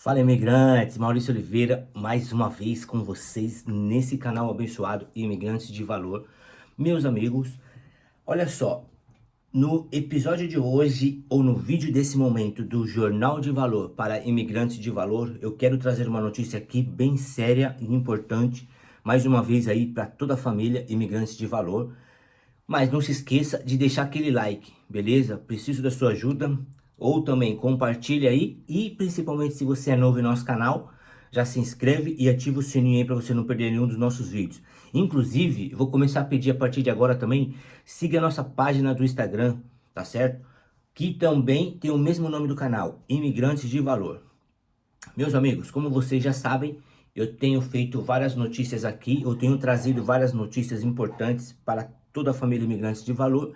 Fala, imigrantes, Maurício Oliveira, mais uma vez com vocês nesse canal abençoado Imigrantes de Valor. Meus amigos, olha só, no episódio de hoje, ou no vídeo desse momento do Jornal de Valor para Imigrantes de Valor, eu quero trazer uma notícia aqui bem séria e importante, mais uma vez aí para toda a família Imigrantes de Valor. Mas não se esqueça de deixar aquele like, beleza? Preciso da sua ajuda. Ou também compartilha aí. E principalmente se você é novo em nosso canal, já se inscreve e ativa o sininho aí para você não perder nenhum dos nossos vídeos. Inclusive, eu vou começar a pedir a partir de agora também, siga a nossa página do Instagram, tá certo? Que também tem o mesmo nome do canal, Imigrantes de Valor. Meus amigos, como vocês já sabem, eu tenho feito várias notícias aqui, eu tenho trazido várias notícias importantes para toda a família Imigrantes de Valor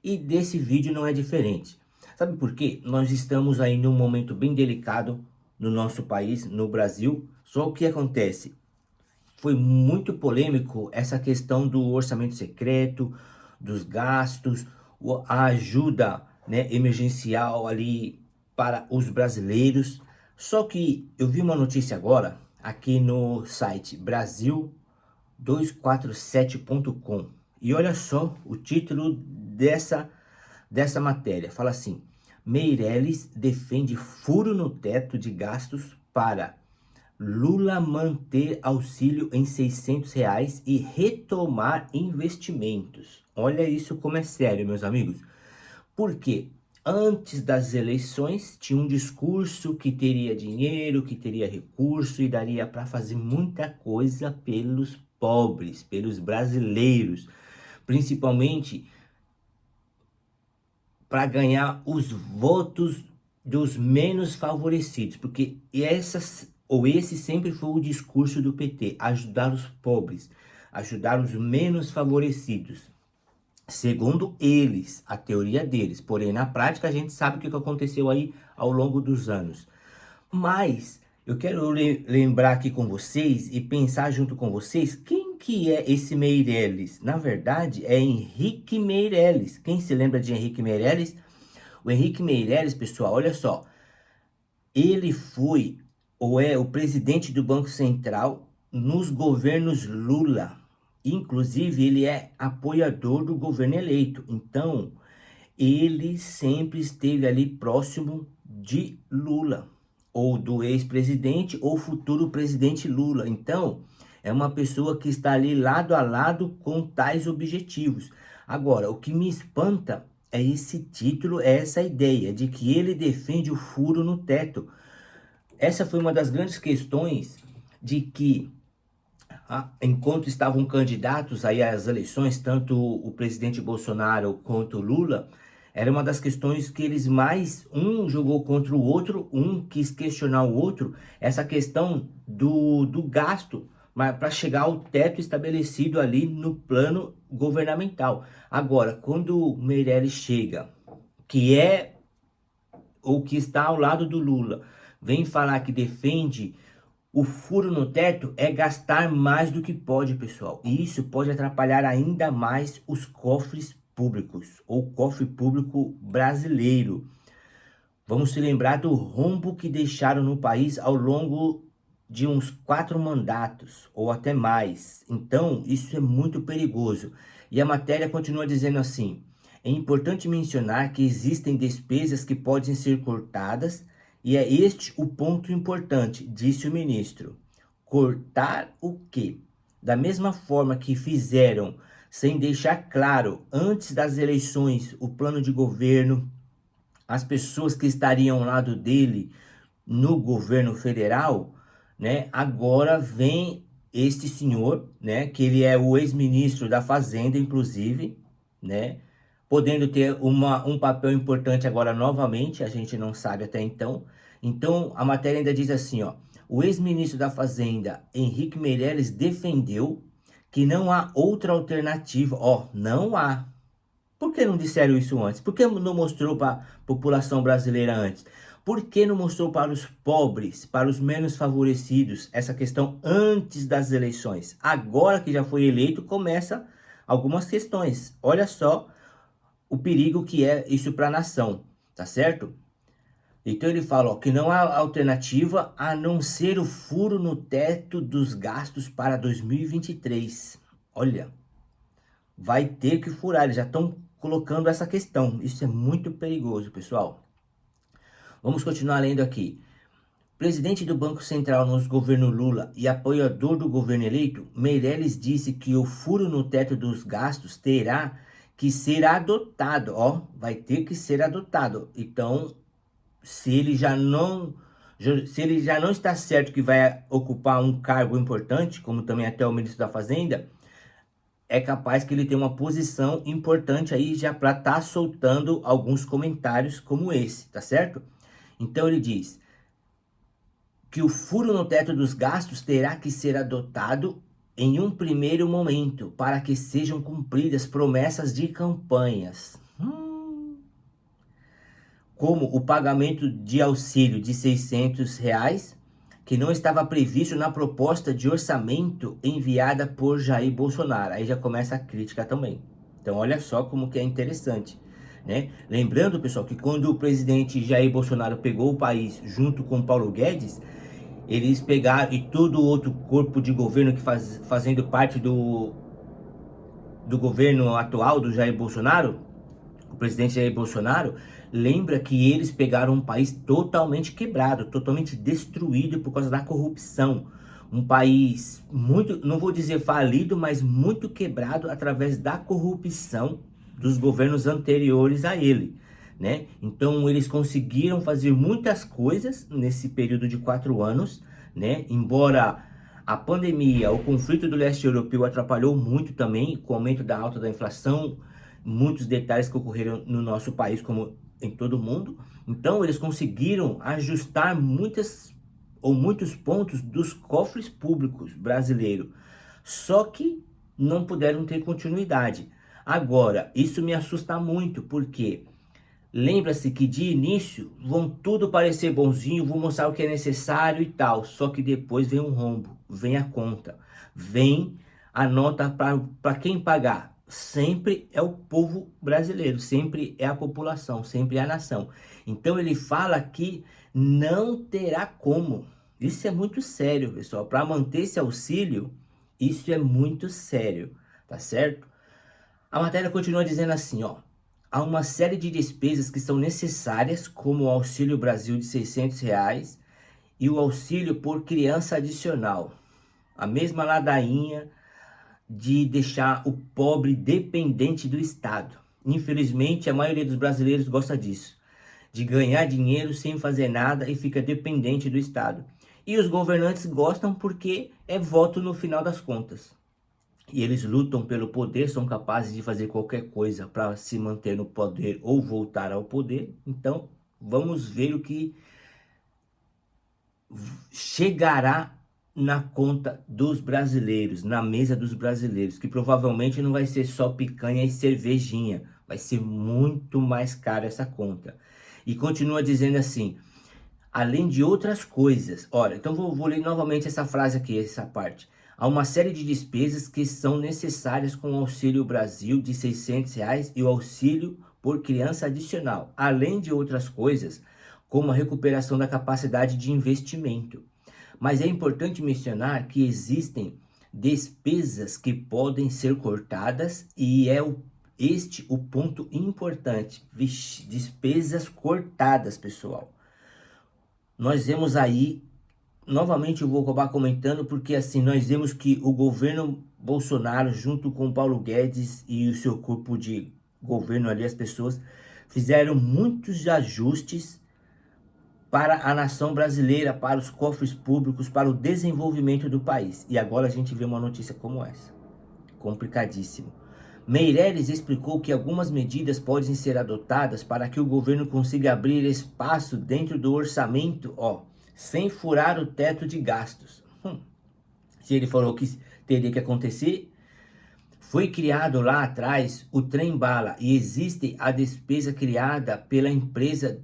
e desse vídeo não é diferente. Sabe por quê? Nós estamos aí num momento bem delicado no nosso país, no Brasil. Só o que acontece? Foi muito polêmico essa questão do orçamento secreto, dos gastos, a ajuda, né, emergencial ali para os brasileiros. Só que eu vi uma notícia agora aqui no site Brasil247.com e olha só o título dessa matéria. Fala assim: Meirelles defende furo no teto de gastos para Lula manter auxílio em R$ 600 e retomar investimentos. Olha isso como é sério, meus amigos. Porque antes das eleições tinha um discurso que teria dinheiro, que teria recurso e daria para fazer muita coisa pelos pobres, pelos brasileiros, principalmente para ganhar os votos dos menos favorecidos, porque esse sempre foi o discurso do PT, ajudar os pobres, ajudar os menos favorecidos. Segundo eles, a teoria deles. Porém, na prática, a gente sabe o que aconteceu aí ao longo dos anos. Mas eu quero lembrar aqui com vocês e pensar junto com vocês quem que é esse Meirelles. Na verdade, é Henrique Meirelles. Quem se lembra de Henrique Meirelles? O Henrique Meirelles, pessoal, olha só. Ele foi ou é o presidente do Banco Central nos governos Lula. Inclusive, ele é apoiador do governo eleito. Então, ele sempre esteve ali próximo de Lula, ou do ex-presidente ou futuro presidente Lula. Então, é uma pessoa que está ali lado a lado com tais objetivos. Agora, o que me espanta é esse título, é essa ideia de que ele defende o furo no teto. Essa foi uma das grandes questões de que, enquanto estavam candidatos aí às eleições, tanto o presidente Bolsonaro quanto o Lula, era uma das questões que eles mais, um jogou contra o outro, um quis questionar o outro, essa questão do gasto, para chegar ao teto estabelecido ali no plano governamental. Agora, quando o Meirelles chega, que é ou que está ao lado do Lula, vem falar que defende o furo no teto, é gastar mais do que pode, pessoal. E isso pode atrapalhar ainda mais os cofres públicos, ou cofre público brasileiro. Vamos se lembrar do rombo que deixaram no país ao longo de uns 4 mandatos, ou até mais. Então, isso é muito perigoso. E a matéria continua dizendo assim: é importante mencionar que existem despesas que podem ser cortadas, e é este o ponto importante, disse o ministro. Cortar o quê? Da mesma forma que fizeram, sem deixar claro antes das eleições, o plano de governo, as pessoas que estariam ao lado dele no governo federal, né? Agora vem este senhor, né? Que ele é o ex-ministro da Fazenda, inclusive, né? Podendo ter um papel importante agora novamente, a gente não sabe até então. Então, a matéria ainda diz assim, ó: o ex-ministro da Fazenda, Henrique Meirelles, defendeu que não há outra alternativa, ó, não há. Por que não disseram isso antes? Por que não mostrou para a população brasileira antes? Por que não mostrou para os pobres, para os menos favorecidos, essa questão antes das eleições? Agora que já foi eleito, começa algumas questões. Olha só o perigo que é isso para a nação, tá certo? Então ele fala, ó, que não há alternativa a não ser o furo no teto dos gastos para 2023. Olha, vai ter que furar, eles já estão colocando essa questão. Isso é muito perigoso, pessoal. Vamos continuar lendo aqui. Presidente do Banco Central nos governos Lula e apoiador do governo eleito, Meirelles disse que o furo no teto dos gastos terá que ser adotado, ó, vai ter que ser adotado. Então, se ele já não está certo que vai ocupar um cargo importante, como também até o ministro da Fazenda, é capaz que ele tenha uma posição importante aí já para estar soltando alguns comentários como esse, tá certo? Então ele diz que o furo no teto dos gastos terá que ser adotado em um primeiro momento para que sejam cumpridas promessas de campanhas. Como o pagamento de auxílio de R$ 600, que não estava previsto na proposta de orçamento enviada por Jair Bolsonaro. Aí já começa a crítica também. Então olha só como que é interessante, né? Lembrando, pessoal, que quando o presidente Jair Bolsonaro pegou o país junto com Paulo Guedes, eles pegaram, e todo outro corpo de governo que fazendo parte do governo atual do Jair Bolsonaro, o presidente Jair Bolsonaro, lembra que eles pegaram um país totalmente quebrado, totalmente destruído por causa da corrupção. Um país muito, não vou dizer falido, mas muito quebrado através da corrupção dos governos anteriores a ele, né? Então eles conseguiram fazer muitas coisas nesse período de 4 anos, né? Embora a pandemia, o conflito do leste europeu atrapalhou muito também, com o aumento da alta da inflação, muitos detalhes que ocorreram no nosso país, como em todo o mundo. Então eles conseguiram ajustar muitos pontos dos cofres públicos brasileiros, só que não puderam ter continuidade. Agora, isso me assusta muito, porque lembra-se que de início vão tudo parecer bonzinho, vou mostrar o que é necessário e tal, só que depois vem um rombo, vem a conta, vem a nota para quem pagar. Sempre é o povo brasileiro, sempre é a população, sempre é a nação. Então ele fala que não terá como. Isso é muito sério, pessoal. Para manter esse auxílio, isso é muito sério, tá certo? A matéria continua dizendo assim, ó. Há uma série de despesas que são necessárias, como o Auxílio Brasil de R$ 600 e o auxílio por criança adicional. A mesma ladainha de deixar o pobre dependente do Estado. Infelizmente, a maioria dos brasileiros gosta disso, de ganhar dinheiro sem fazer nada e fica dependente do Estado. E os governantes gostam porque é voto no final das contas. E eles lutam pelo poder, são capazes de fazer qualquer coisa para se manter no poder ou voltar ao poder. Então, vamos ver o que chegará na conta dos brasileiros, na mesa dos brasileiros, que provavelmente não vai ser só picanha e cervejinha, vai ser muito mais cara essa conta. E continua dizendo assim, além de outras coisas. Olha, então vou ler novamente essa frase aqui, essa parte. Há uma série de despesas que são necessárias com o Auxílio Brasil de R$ 600 e o auxílio por criança adicional, além de outras coisas, como a recuperação da capacidade de investimento. Mas é importante mencionar que existem despesas que podem ser cortadas e este o ponto importante. Vixe, despesas cortadas, pessoal. Nós vemos aí, novamente eu vou acabar comentando, porque assim, nós vemos que o governo Bolsonaro, junto com Paulo Guedes e o seu corpo de governo ali, as pessoas, fizeram muitos ajustes para a nação brasileira, para os cofres públicos, para o desenvolvimento do país. E agora a gente vê uma notícia como essa. Complicadíssimo. Meirelles explicou que algumas medidas podem ser adotadas para que o governo consiga abrir espaço dentro do orçamento, ó, sem furar o teto de gastos. Se ele falou que teria que acontecer, foi criado lá atrás o trem-bala e existe a despesa criada pela empresa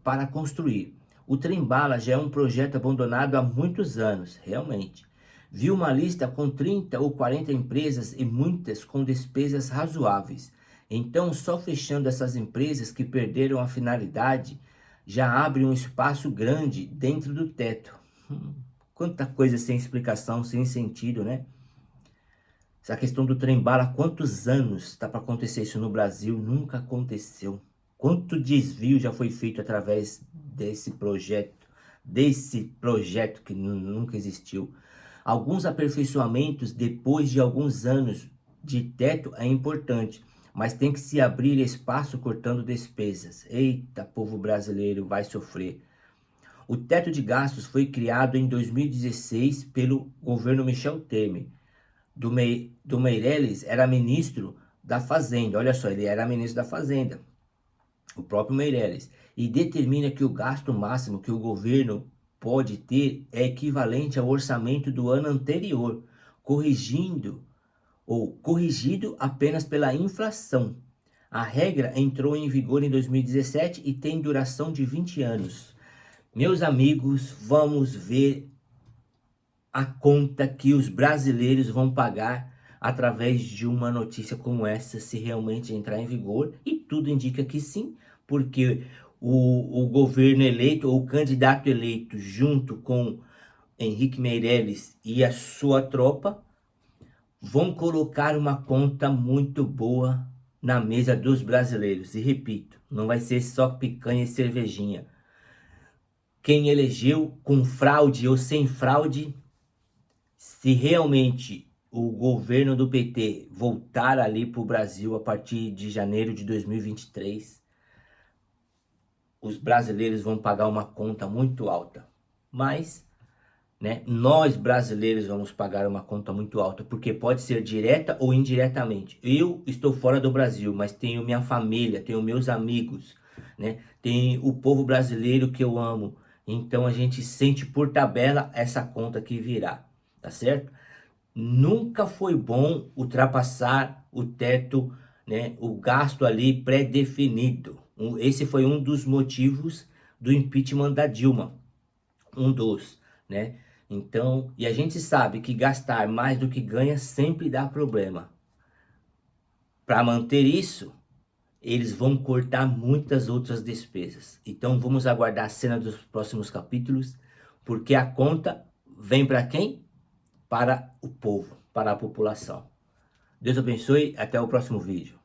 para construir. O trem-bala já é um projeto abandonado há muitos anos, realmente. Vi uma lista com 30 ou 40 empresas e muitas com despesas razoáveis. Então, só fechando essas empresas que perderam a finalidade, já abre um espaço grande dentro do teto. Quanta coisa sem explicação, sem sentido, né? Essa questão do trem-bala, há quantos anos está para acontecer isso no Brasil? Nunca aconteceu. Quanto desvio já foi feito através desse projeto que nunca existiu. Alguns aperfeiçoamentos depois de alguns anos de teto é importante, mas tem que se abrir espaço cortando despesas. Eita, povo brasileiro vai sofrer. O teto de gastos foi criado em 2016 pelo governo Michel Temer. Do Meirelles era ministro da Fazenda. Olha só, ele era ministro da Fazenda, o próprio Meirelles, e determina que o gasto máximo que o governo pode ter é equivalente ao orçamento do ano anterior, corrigido apenas pela inflação. A regra entrou em vigor em 2017 e tem duração de 20 anos. Meus amigos, vamos ver a conta que os brasileiros vão pagar através de uma notícia como essa, se realmente entrar em vigor, e tudo indica que sim, porque o governo eleito, ou o candidato eleito, junto com Henrique Meirelles e a sua tropa, vão colocar uma conta muito boa na mesa dos brasileiros. E repito, não vai ser só picanha e cervejinha. Quem elegeu com fraude ou sem fraude, se realmente o governo do PT voltar ali para o Brasil a partir de janeiro de 2023, os brasileiros vão pagar uma conta muito alta. Mas, né, nós brasileiros vamos pagar uma conta muito alta, porque pode ser direta ou indiretamente. Eu estou fora do Brasil, mas tenho minha família, tenho meus amigos, né? Tem o povo brasileiro que eu amo. Então a gente sente por tabela essa conta que virá, tá certo? Nunca foi bom ultrapassar o teto, né, o gasto ali pré-definido. Esse foi um dos motivos do impeachment da Dilma, um dos, né? Então, e a gente sabe que gastar mais do que ganha sempre dá problema. Para manter isso, eles vão cortar muitas outras despesas. Então, vamos aguardar a cena dos próximos capítulos, porque a conta vem para quem? Para o povo, para a população. Deus abençoe, até o próximo vídeo.